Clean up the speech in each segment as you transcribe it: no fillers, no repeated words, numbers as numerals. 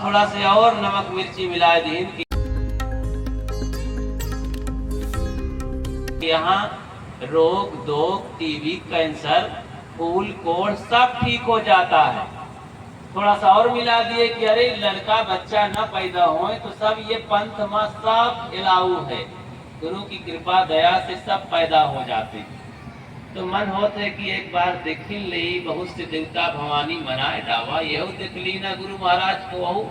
थोड़ा से और नमक मिर्ची मिला दीन कि यहाँ रोग दोग टीबी कैंसर फूल कोढ़ सब ठीक हो जाता है। थोड़ा सा और मिला दिए कि अरे लड़का बच्चा न पैदा हो तो सब ये पंथ में सब इलाऊ है, गुरु की कृपा दया से सब पैदा हो जाते हैं। तो मन होते है कि एक बार देख ली, बहुत से देवता भवानी मनाए डावा, यह देख ली ना गुरु महाराज को, वह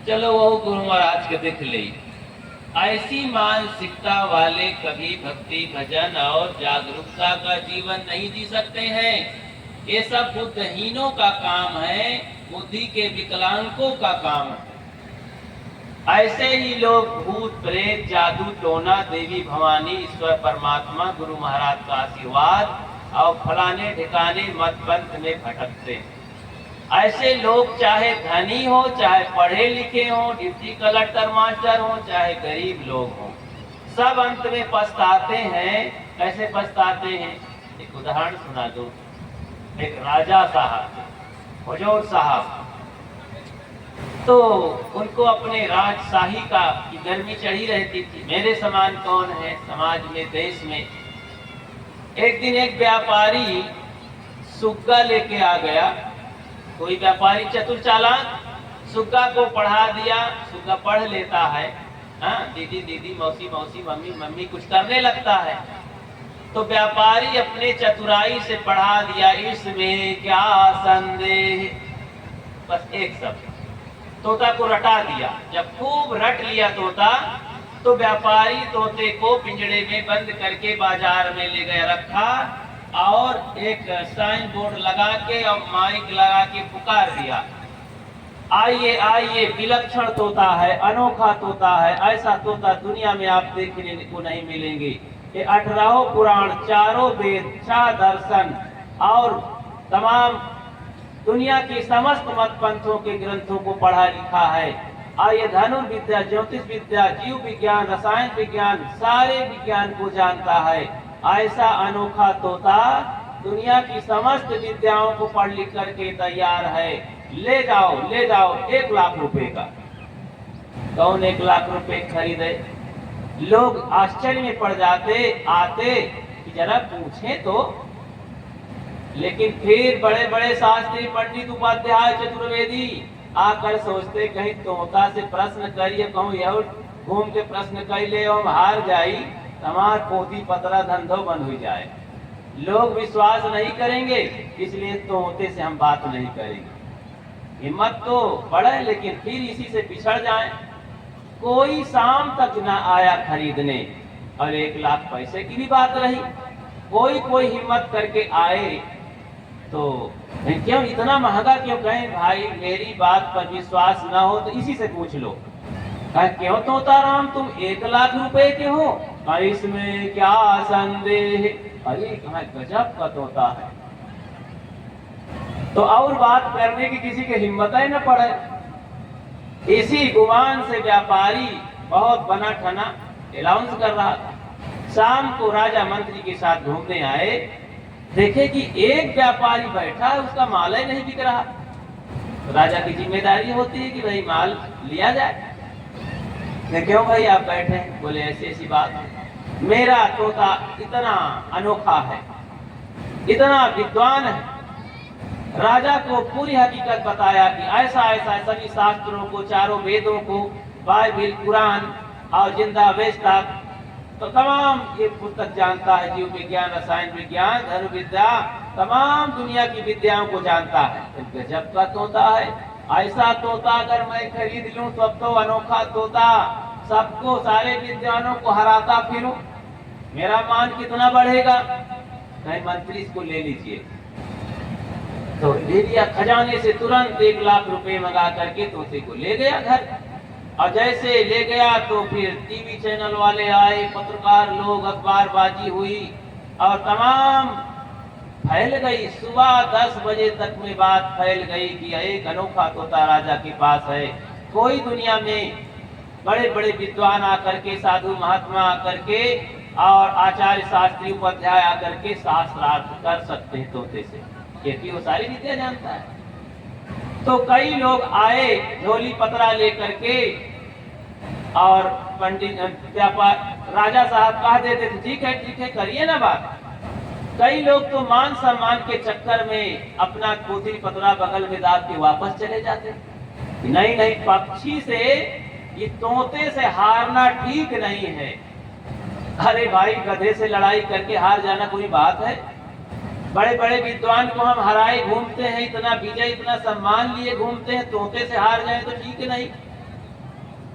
चलो वह गुरु महाराज के देख ली। ऐसी मानसिकता वाले कभी भक्ति भजन और जागरूकता का जीवन नहीं जी सकते हैं। ये सब बुद्धिहीनों का काम है, बुद्धि के विकलांगों का काम है। ऐसे ही लोग भूत प्रेत जादू टोना देवी भवानी ईश्वर परमात्मा गुरु महाराज का आशीर्वाद और फलाने ठिकाने मत पंथ में भटकते हैं। ऐसे लोग चाहे धनी हो, चाहे पढ़े लिखे हो, डिप्टी कलेक्टर मास्टर हो, चाहे गरीब लोग हो, सब अंत में पछताते हैं। कैसे पछताते हैं? एक उदाहरण सुना दो। एक राजा साहब, हुजूर साहब, तो उनको अपने राजशाही का की गर्मी चढ़ी रहती थी। मेरे समान कौन है समाज में, देश में। एक दिन एक व्यापारी सुग्गा लेके आ गया। कोई व्यापारी चतुर चालाक सुग्गा को पढ़ा दिया। सुग्गा पढ़ लेता है, हाँ, दीदी दीदी, मौसी मौसी, मम्मी मम्मी कुछ करने लगता है। तो व्यापारी अपने चतुराई से पढ़ा दिया, इसमें क्या संदेह, बस एक शब्द। तोता को रटा दिया। जब खूब रट लिया तोता, तो व्यापारी तोते को पिंजड़े में बंद करके बाजार में ले गया रखा और एक साइन बोर्ड लगा के और माइक लगा के पुकार दिया, आइए आइए, विलक्षण तोता है, अनोखा तोता है, ऐसा तोता दुनिया में आप देखने को नहीं मिलेंगे। ये 18 पुराण, 4 वेद, 6 दर्शन और तमाम दुनिया की समस्त मत पंथों के ग्रंथों को पढ़ा लिखा है। और ये धनुर्विद्या, ज्योतिष विद्या, जीव विज्ञान, रसायन विज्ञान, सारे विज्ञान को जानता है। ऐसा अनोखा तोता दुनिया की समस्त विद्याओं को पढ़ लिख करके तैयार है। ले जाओ 1 लाख रुपए का। कौन 1 लाख रुपए खरीदे? लोग आश्चर्य में पड़ जाते, आते कि जरा पूछे तो। लेकिन फिर बड़े बड़े शास्त्री पंडित उपाध्याय चतुर्वेदी आकर सोचते कहीं तोता से प्रश्न करिए, कहूँ यह घूम के प्रश्न कर ले और हार जाई, हमार पोती पतरा धंधो बंद हो जाए। लोग विश्वास नहीं करेंगे, इसलिए तोते से हम बात नहीं करेंगे। हिम्मत तो बढ़े लेकिन फिर इसी से पिछड़ जाए। कोई शाम तक ना आया खरीदने और 1 लाख पैसे की भी बात रही। कोई हिम्मत करके आए तो क्यों इतना महंगा क्यों कहें? भाई मेरी बात पर विश्वास ना हो तो इसी से पूछ लो। कहे क्यों तोता राम तुम 1 लाख रुपए के हो? इसमें क्या संदेह? अरे कहा गजब का तोता है। तो और बात करने की किसी की हिम्मत ही न पड़े। इसी गुमान से व्यापारी बहुत बना ठना अनाउंस कर रहा था। शाम को राजा मंत्री के साथ घूमने आए, देखे कि एक व्यापारी बैठा है, उसका माल ही नहीं बिक रहा। तो राजा की जिम्मेदारी होती है कि भाई माल लिया जाए। क्यों भाई आप बैठे हैं? बोले ऐसी बात है, मेरा तोता इतना अनोखा है, इतना विद्वान है। राजा को पूरी हकीकत बताया कि ऐसा ऐसा सभी शास्त्रों को, 4 वेदों को, बाइबिल, कुरान और जिंदा वेस्ता, तो तमाम ये पुस्तक जानता है। जीव विज्ञान, रसायन विज्ञान, धनुर्विद्या, तमाम दुनिया की विद्याओं को जानता है। तो गजब का तोता है। ऐसा तोता अगर मैं खरीद लूं तो अब तो अनोखा तोता सबको, सारे विद्वानों को हराता फिरूं, मेरा मान कितना बढ़ेगा। कहीं मंत्री इसको ले लीजिए। तो ले लिया, खजाने से तुरंत 1 लाख रुपए मंगा करके तोते को ले गया घर। और जैसे ले गया तो फिर टीवी चैनल वाले आए, पत्रकार लोग, अखबारबाजी हुई और तमाम फैल गई। सुबह 10 बजे तक में बात फैल गई कि एक अनोखा तोता राजा के पास है। कोई दुनिया में बड़े बड़े विद्वान आकर के, साधु महात्मा आकर के और आचार्य शास्त्री उपाध्याय आकर के शास्त्रार्थ कर सकते हैं तोते से, क्योंकि वो सारी विद्या जानता है। तो कई लोग आए झोली पतरा लेकर के, और पंडित राजा साहब कह देते थे ठीक है करिए ना बात। कई लोग तो मान सम्मान के चक्कर में अपना पोथी पतरा बगल में दाब के वापस चले जाते। नहीं, पक्षी से, ये तोते से हारना ठीक नहीं है। अरे भाई, गधे से लड़ाई करके हार जाना कोई बात है? बड़े बड़े विद्वान को हम हराए घूमते हैं, इतना विजय, इतना सम्मान लिए घूमते हैं, तोते से हार जाए तो ठीक नहीं।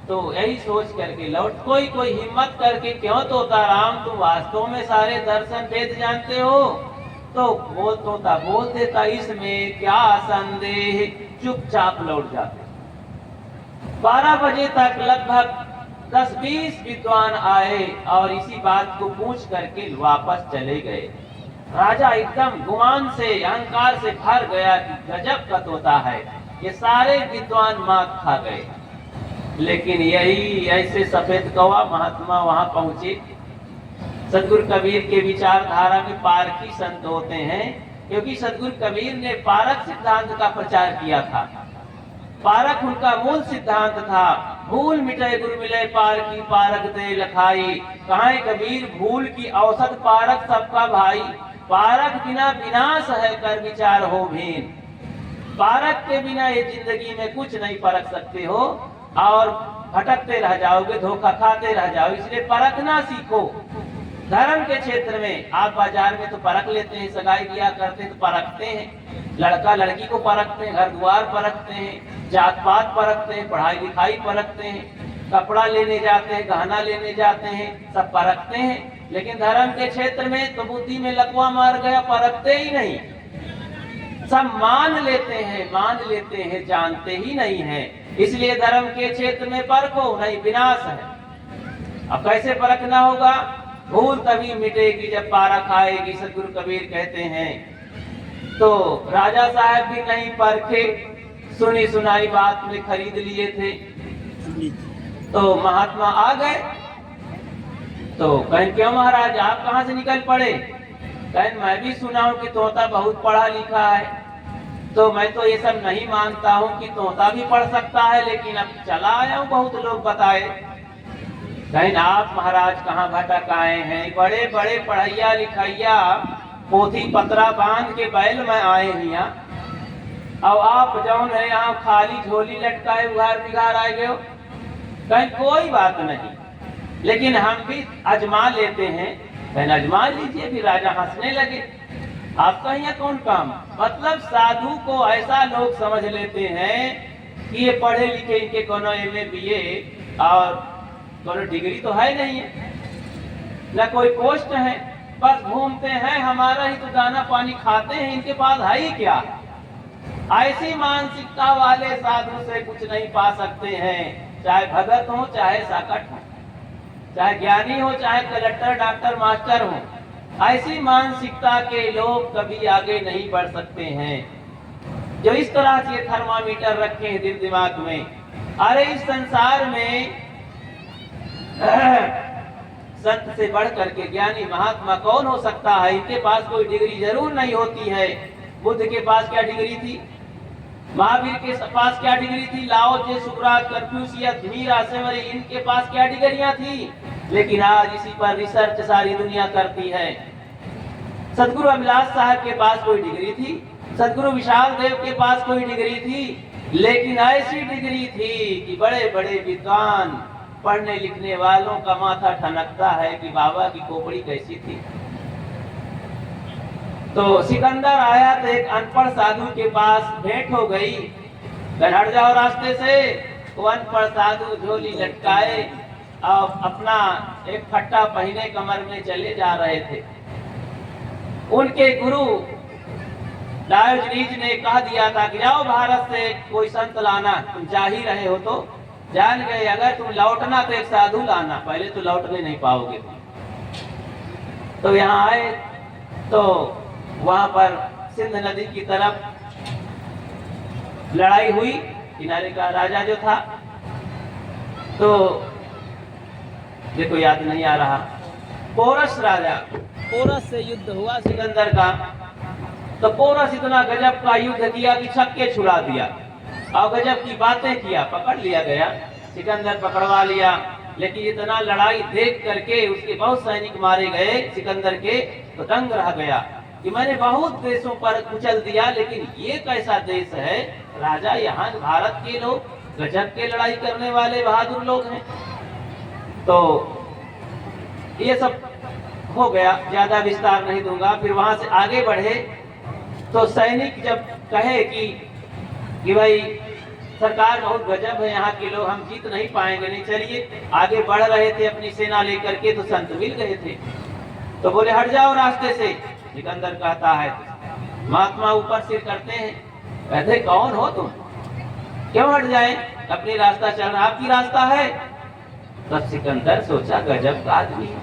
तो यही सोच करके लौट, कोई हिम्मत करके, क्यों तोता राम तुम वास्तव में सारे दर्शन वेद जानते हो? तो वो तोता बोल देता, इसमें क्या संदेह, चुपचाप लौट जाते। 12 बजे तक लगभग 10-20 विद्वान आए और इसी बात को पूछ करके वापस चले गए। राजा एकदम गुमान से, अहंकार से भर गया कि गजब का तोता है, ये सारे विद्वान मात खा गए। लेकिन यही ऐसे सफेद कौवा महात्मा वहां पहुंचे। सदगुरु कबीर के विचारधारा में पारखी संत होते हैं, क्योंकि सदगुरु कबीर ने पारक सिद्धांत का प्रचार किया था। पारक उनका मूल सिद्धांत था। भूल मिटे गुरु मिले पारकी, पारक दे लखाई। कहां कबीर, भूल की औसत पारक सबका भाई। पारक बिना विनाश है, कर विचार हो भीन। पारक के बिना ये जिंदगी में कुछ नहीं परख सकते हो और भटकते रह जाओगे, धोखा खाते रह जाओ। इसलिए परखना सीखो। धर्म के क्षेत्र में आप बाजार में तो परख लेते हैं, सगाई ब्याह करते हैं तो परखते हैं, लड़का लड़की को परखते हैं, घर द्वार परखते हैं, जात पात परखते हैं, पढ़ाई लिखाई परखते हैं, कपड़ा लेने जाते हैं, गहना लेने जाते हैं, सब परखते हैं। लेकिन धर्म के क्षेत्र में तो बुद्धि में लकवा मार गया, परखते ही नहीं, सब मान लेते हैं, जानते ही नहीं है। इसलिए धर्म के क्षेत्र में परखो, नहीं विनाश है। अब कैसे परखना होगा? भूल तभी मिटेगी जब पारख आएगी, सदगुरु कबीर कहते हैं। तो राजा साहब भी नहीं परखे, सुनी सुनाई बात में खरीद लिए थे। तो महात्मा आ गए तो कहें, क्यों महाराज आप कहां से निकल पड़े? कहें, मैं भी सुना हूं कि तोता बहुत पढ़ा लिखा है, तो मैं तो ये सब नहीं मानता हूं कि तोता भी पढ़ सकता है, लेकिन अब चला आया हूं, बहुत लोग बताए। कहें, आप महाराज कहां भटक आए हैं? बड़े बड़े पढ़ैया लिखैया पोथी पतरा बांध के बैल में आए हैं यहाँ, और आप जौन है यहाँ खाली झोली लटकाए उघार बिघार आए गए हो। कहें, कोई बात नहीं, लेकिन हम भी आजमा लेते हैं। कहें, आजमा लीजिए। भी राजा हंसने लगे, आपका यहाँ कौन काम? मतलब साधु को ऐसा लोग समझ लेते हैं कि ये पढ़े लिखे, इनके कोनो MA BA और कोनो डिग्री तो है नहीं है, न कोई पोस्ट है, बस घूमते हैं, हमारा ही तो दाना पानी खाते हैं, इनके पास है ही क्या? ऐसी मानसिकता वाले साधु से कुछ नहीं पा सकते हैं, चाहे भगत हो, चाहे साकट हो, चाहे ज्ञानी हो, चाहे कलेक्टर डॉक्टर मास्टर हो। ऐसी मानसिकता के लोग कभी आगे नहीं बढ़ सकते हैं, जो इस तरह से थर्मामीटर रखे हैं दिल दिमाग में। अरे इस संसार में संत से बढ़ करके ज्ञानी महात्मा कौन हो सकता है? इनके पास कोई डिग्री जरूर नहीं होती है। बुद्ध के पास क्या डिग्री थी? महावीर के पास क्या डिग्री थी? लाओ जे, सुकरात, कन्फ्यूशियस, मीरा, सेवरी, इनके पास क्या डिग्रियां थी? लेकिन आज इसी पर रिसर्च सारी दुनिया करती है। सदगुरु अभिलाष साहब के पास कोई डिग्री थी? सदगुरु विशाल देव के पास कोई डिग्री थी? लेकिन ऐसी डिग्री थी कि बड़े बड़े विद्वान, पढ़ने लिखने वालों का माथा ठनकता है कि बाबा की खोपड़ी कैसी थी। तो सिकंदर आया तो एक अनपढ़ साधु के पास भेंट हो गई। हट जाओ रास्ते से। वो अनपढ़ साधु झोली लटकाए और अपना एक फट्टा पहने कमर में चले जा रहे थे। उनके गुरु डायोजनीज ने कह दिया था कि जाओ भारत से कोई संत लाना, तुम जा ही रहे हो तो। जान गए, अगर तुम लौटना तो एक साधु लाना, पहले तो लौटने नहीं पाओगे। तो यहाँ आए तो वहां पर सिंध नदी की तरफ लड़ाई हुई। किनारे का राजा जो था, तो देखो याद नहीं आ रहा, पोरस राजा, पोरस से युद्ध हुआ सिकंदर का। तो पोरस इतना गजब का युद्ध किया कि छक्के छुड़ा दिया। और गजब की बातें किया, पकड़ लिया गया, सिकंदर पकड़वा लिया। लेकिन इतना लड़ाई देख करके उसके बहुत सैनिक मारे गए सिकंदर के, तो दंग रह गया कि मैंने बहुत देशों पर कुचल दिया, लेकिन ये कैसा देश है राजा, यहाँ भारत के लोग गजब के लड़ाई करने वाले बहादुर लोग हैं। तो ये सब हो गया, ज्यादा विस्तार नहीं दूंगा। फिर वहां से आगे बढ़े तो सैनिक जब कहे कि भाई सरकार बहुत गजब है यहाँ के लोग, हम जीत नहीं पाएंगे, नहीं चलिए। आगे बढ़ रहे थे अपनी सेना लेकर के, तो संत मिल गए थे, तो बोले हट जाओ रास्ते से। सिकंदर कहता है, महात्मा ऊपर सिर करते हैं, कहते कौन हो तुम, क्यों हट जाए, अपनी रास्ता चलना आपकी रास्ता है। तब सिकंदर सोचा गजब का आदमी है,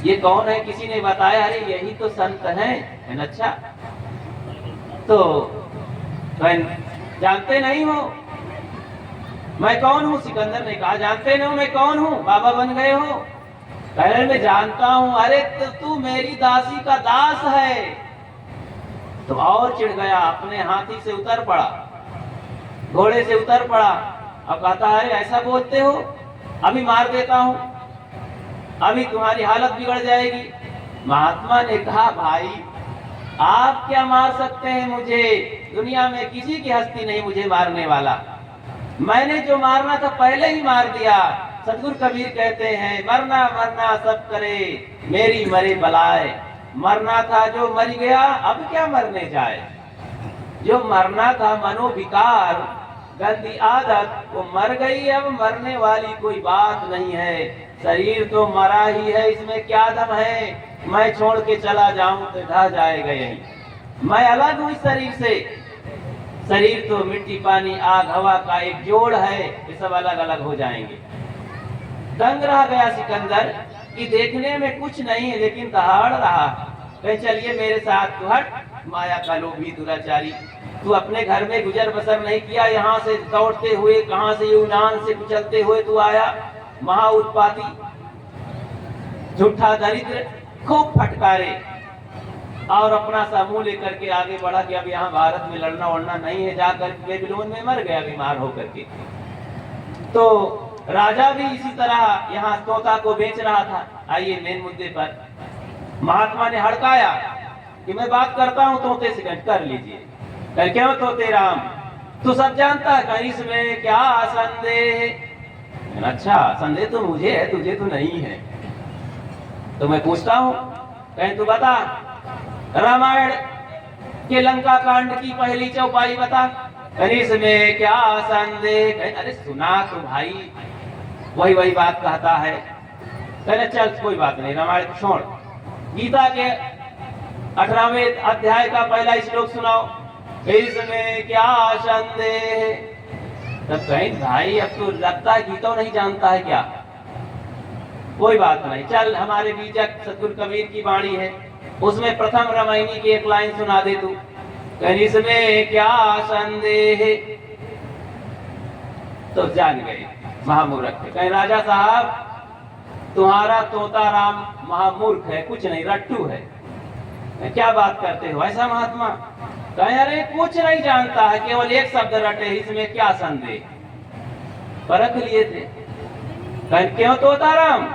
ये कौन है, किसी ने बताया, अरे यही तो संत हैं। अच्छा तो जानते नहीं हो मैं कौन हूँ? सिकंदर ने कहा जानते नहीं हो मैं कौन हूँ, बाबा बन गए हो? पहले मैं जानता हूँ। अरे तो तू मेरी दासी का दास है। तो और चिढ़ गया, अपने हाथी से उतर पड़ा, घोड़े से उतर पड़ा। अब कहता है ऐसा बोलते हो, अभी मार देता हूँ, अभी तुम्हारी हालत बिगड़ जाएगी। महात्मा ने कहा भाई आप क्या मार सकते हैं मुझे, दुनिया में किसी की हस्ती नहीं मुझे मारने वाला, मैंने जो मारना था पहले ही मार दिया। सतगुरु कबीर कहते हैं मरना मरना सब करे मेरी मरे बलाए, मरना था जो मर गया अब क्या मरने जाए। जो मरना था मनोविकार गंदी आदत वो मर गई, अब मरने वाली कोई बात नहीं है। शरीर तो मरा ही है, इसमें क्या दम है, मैं छोड़ के चला जाऊं तो ढह जाएगा यही, मैं अलग हूं इस शरीर से। शरीर तो मिट्टी पानी आग हवा का एक जोड़ है, ये सब अलग अलग हो जाएंगे। दंग रह गया सिकंदर कि देखने में कुछ नहीं है लेकिन दहाड़ रहा। कहे चलिए मेरे साथ तू हट, माया का लोभी दुराचारी, तू अपने घर में गुजर बसर नहीं किया, यहाँ से दौड़ते हुए कहाँ से यूनान से कुचलते हुए तू आया, महा उत्पाती झूठा दरिद्र, खूब फटकारे और अपना समूह लेकर के आगे बढ़ा कि अब यहाँ भारत में लड़ना वड़ना नहीं है, जाकर बेबीलोन में मर गया बीमार होकर के। तो राजा भी इसी तरह यहाँ तोता को बेच रहा था। आइए मेन मुद्दे पर, महात्मा ने हड़काया कि मैं बात करता हूँ तोते से, कर लीजिए। क्यों तोते राम, तू सब जानता है, कहीं इसमें क्या संदेह? अच्छा संदेह तो मुझे है, तुझे तो नहीं है। तो मैं पूछता हूँ, कहीं तू बता रामायण के लंका कांड की पहली चौपाई बता, कहीं इसमें क्या संदेह? अरे सुना तो भाई, वही बात कहता है। कहने चल कोई बात नहीं, रामायण छोड़, गीता के 18वें अध्याय का पहला श्लोक सुनाओ, इसमें क्या संदेह? तब कहीं भाई अब तो लगता है गीता नहीं जानता है क्या? कोई बात नहीं, चल हमारे बीजक सतगुरु कबीर की वाणी है, उसमें प्रथम रामायणी की एक लाइन सुना दे तू, कहीं इसमें क्या संदेह? तो जान गए महामूर्ख। कहीं राजा साहब तुम्हारा तोता राम महामूर्ख है, कुछ नहीं रट्टू है, क्या बात करते हो ऐसा महात्मा? कहीं अरे कुछ नहीं जानता है, केवल एक शब्द रटे, इसमें क्या संदेह? परख लिए थे। कहीं क्यों तोता राम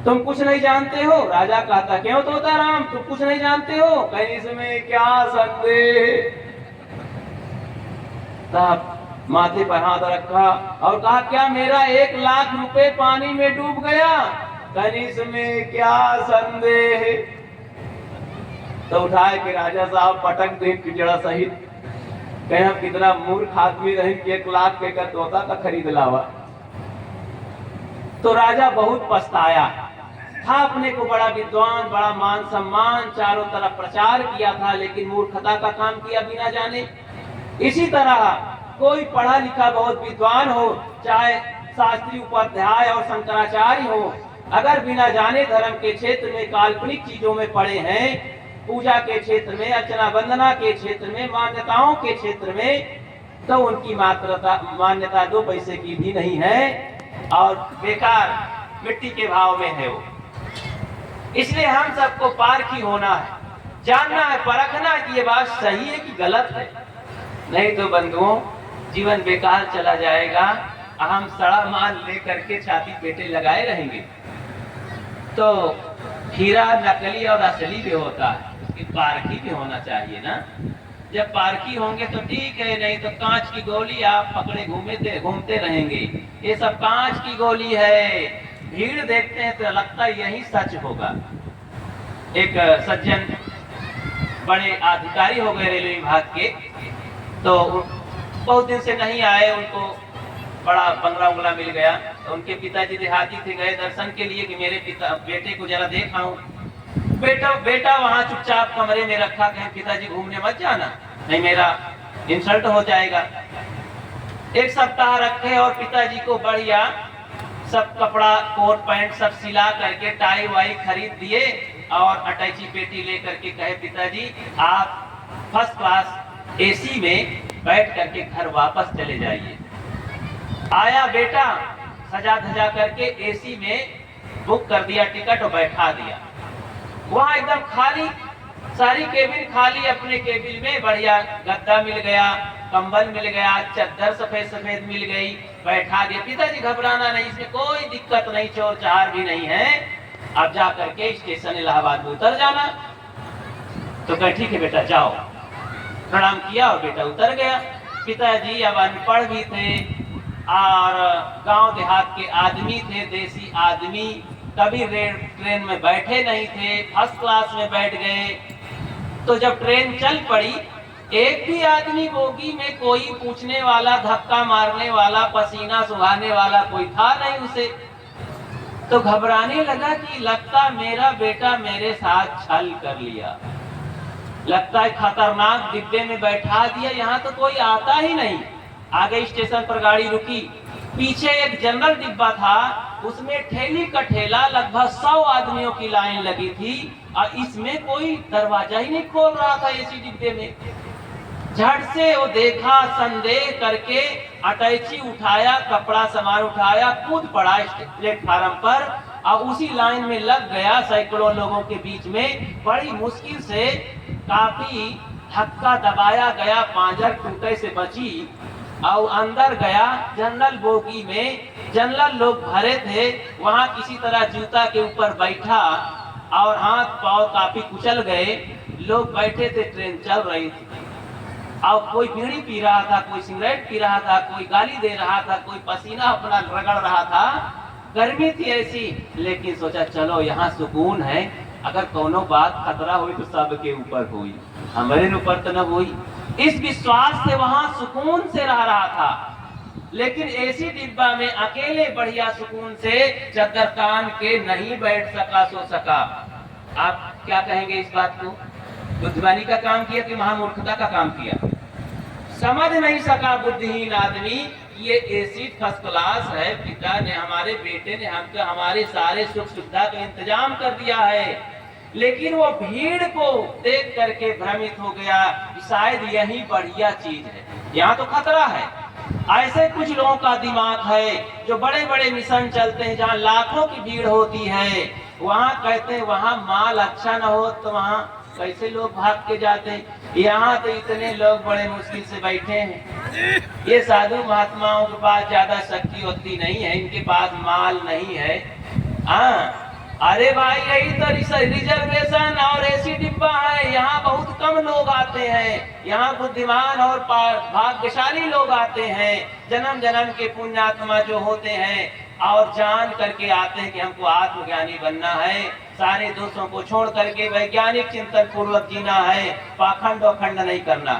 तुम कुछ नहीं जानते हो? राजा कहता क्यों तोता राम तुम कुछ नहीं जानते हो? कहीं इसमें क्या संदेह? तब माथे पर हाथ रखा और कहा क्या मेरा 1 लाख रुपए पानी में डूब गया? कहीं इसमें क्या संदेह? तो उठाए के राजा साहब पटक दे पिजड़ा सहित। कहीं हम कितना मूर्ख आदमी रहे कि 1 लाख के तोता का खरीद लावा। तो राजा बहुत पछताया था, अपने को बड़ा विद्वान, बड़ा मान सम्मान, चारों तरफ प्रचार किया था, लेकिन मूर्खता का काम किया बिना जाने। इसी तरह कोई पढ़ा लिखा बहुत विद्वान हो, चाहे शास्त्री उपाध्याय और शंकराचार्य हो, अगर बिना जाने धर्म के क्षेत्र में काल्पनिक चीजों में पड़े हैं, पूजा के क्षेत्र में, अर्चना वंदना के क्षेत्र में, मान्यताओं के क्षेत्र में, तो उनकी मान्यता 2 पैसे की भी नहीं है और बेकार मिट्टी के भाव में है वो। इसलिए हम सबको पारखी होना है, जानना है, परखना है कि ये बात सही है कि गलत है। नहीं तो बंधुओं जीवन बेकार चला जाएगा। हम सड़ा माल लेकर के छाती पेटे लगाए रहेंगे। तो हीरा नकली और असली भी होता है, उसकी पारखी भी होना चाहिए ना। जब पारखी होंगे तो ठीक है, नहीं तो कांच की गोली आप पकड़े घूमते रहेंगे। ये सब कांच की गोली है। भीड़ देखते हैं तो लगता है यही सच होगा। एक सज्जन बड़े अधिकारी हो गए रेलवे विभाग के, तो बहुत दिन से नहीं आए, उनको बड़ा बंगला उंगला मिल गया। तो उनके पिताजी देहाती थे, गए दर्शन के लिए कि मेरे बेटे को जरा देख आऊं। बेटा वहां चुपचाप कमरे में रखा, कहें पिताजी घूमने मत जाना, नहीं मेरा इंसल्ट हो जाएगा। एक सप्ताह रखे और पिताजी को बढ़िया सब कपड़ा कोट पैंट सब सिला करके टाई वाई खरीद दिए और अटैची पेटी लेकर के कहे पिताजी आप फर्स्ट क्लास एसी में बैठ करके घर वापस चले जाइए। आया बेटा सजा धजा करके एसी में बुक कर दिया टिकट और बैठा दिया। वहां एकदम खाली, सारी केबिन खाली। अपने केबिन में बढ़िया गद्दा मिल गया, कंबल मिल गया, चद्दर सफेद सफेद मिल गई, बैठा दिया। पिताजी घबराना नहीं, इसमें कोई दिक्कत नहीं, चोर चहार भी नहीं है, अब जा करके स्टेशन इलाहाबाद में उतर जाना। तो कहे ठीक है बेटा जाओ। प्रणाम किया और बेटा उतर गया। पिताजी अब अनपढ़ भी थे और गांव देहात के आदमी थे, देसी आदमी, कभी ट्रेन में बैठे नहीं थे, फर्स्ट क्लास में बैठ गए। तो जब ट्रेन चल पड़ी, एक भी आदमी बोगी में कोई पूछने वाला, धक्का मारने वाला, पसीना सुखाने वाला कोई था नहीं उसे। तो घबराने लगा कि लगता मेरा बेटा मेरे साथ छल कर लिया, लगता है खतरनाक डिब्बे में बैठा दिया, यहाँ तो कोई आता ही नहीं। आगे स्टेशन पर गाड़ी रुकी, पीछे एक जनरल डिब्बा था, उसमें ठेली का ठेला लगभग 100 आदमियों की लाइन लगी थी और इसमें कोई दरवाजा ही नहीं खोल रहा था एसी डिब्बे में। झट से वो देखा, संदेह करके अटैची उठाया, कपड़ा सामान उठाया, कूद पड़ा प्लेटफार्म पर और उसी लाइन में लग गया। सैकड़ों लोगों के बीच में बड़ी मुश्किल से काफी धक्का दबाया गया, पांजर टूटे से बची और अंदर गया। जनरल बोगी में जनरल लोग भरे थे, वहां किसी तरह जूता के ऊपर बैठा और हाथ पांव काफी कुचल गए। लोग बैठे थे, ट्रेन चल रही थी और कोई बीड़ी पी रहा था, कोई सिगरेट पी रहा था, कोई गाली दे रहा था, कोई पसीना अपना रगड़ रहा था। गर्मी थी ऐसी, लेकिन सोचा चलो यहाँ सुकून है, अगर कोनो बात खतरा हुई तो सबके ऊपर हुई, हमारे ऊपर तो न हुई। इस विश्वास से वहां सुकून से रह रहा था। लेकिन एसी डिब्बा में अकेले बढ़िया सुकून से चद्दर तान के नहीं बैठ सका, सो सका। आप क्या कहेंगे इस बात को? बुद्धिमानी का काम किया कि महामूर्खता का काम किया? समझ नहीं सका बुद्धिहीन आदमी, ये एसी फर्स्ट क्लास है, पिता ने, हमारे बेटे ने हमको हमारे सारे सुख सुविधा का इंतजाम कर दिया है। लेकिन वो भीड़ को देख करके भ्रमित हो गया, शायद यही बढ़िया चीज है, यहाँ तो खतरा है। ऐसे कुछ लोगों का दिमाग है जो बड़े बड़े मिशन चलते हैं, जहाँ लाखों की भीड़ होती है, वहाँ कहते हैं वहाँ माल अच्छा न हो तो वहाँ कैसे लोग भाग के जाते हैं। यहाँ तो इतने लोग बड़े मुश्किल से बैठे हैं। ये साधु महात्माओं के पास ज्यादा शक्ति होती नहीं है, इनके पास माल नहीं है। हाँ, अरे भाई यही तो रिजर्वेशन और एसी डिब्बा है, यहाँ बहुत कम लोग आते हैं, यहाँ बुद्धिमान और भाग्यशाली लोग आते हैं, जन्म जन्म के पुण्यात्मा जो होते हैं और जान करके आते हैं कि हमको आत्मज्ञानी बनना है, सारे दोषों को छोड़ करके वैज्ञानिक चिंतन पूर्वक जीना है, पाखंड और खंड नहीं करना।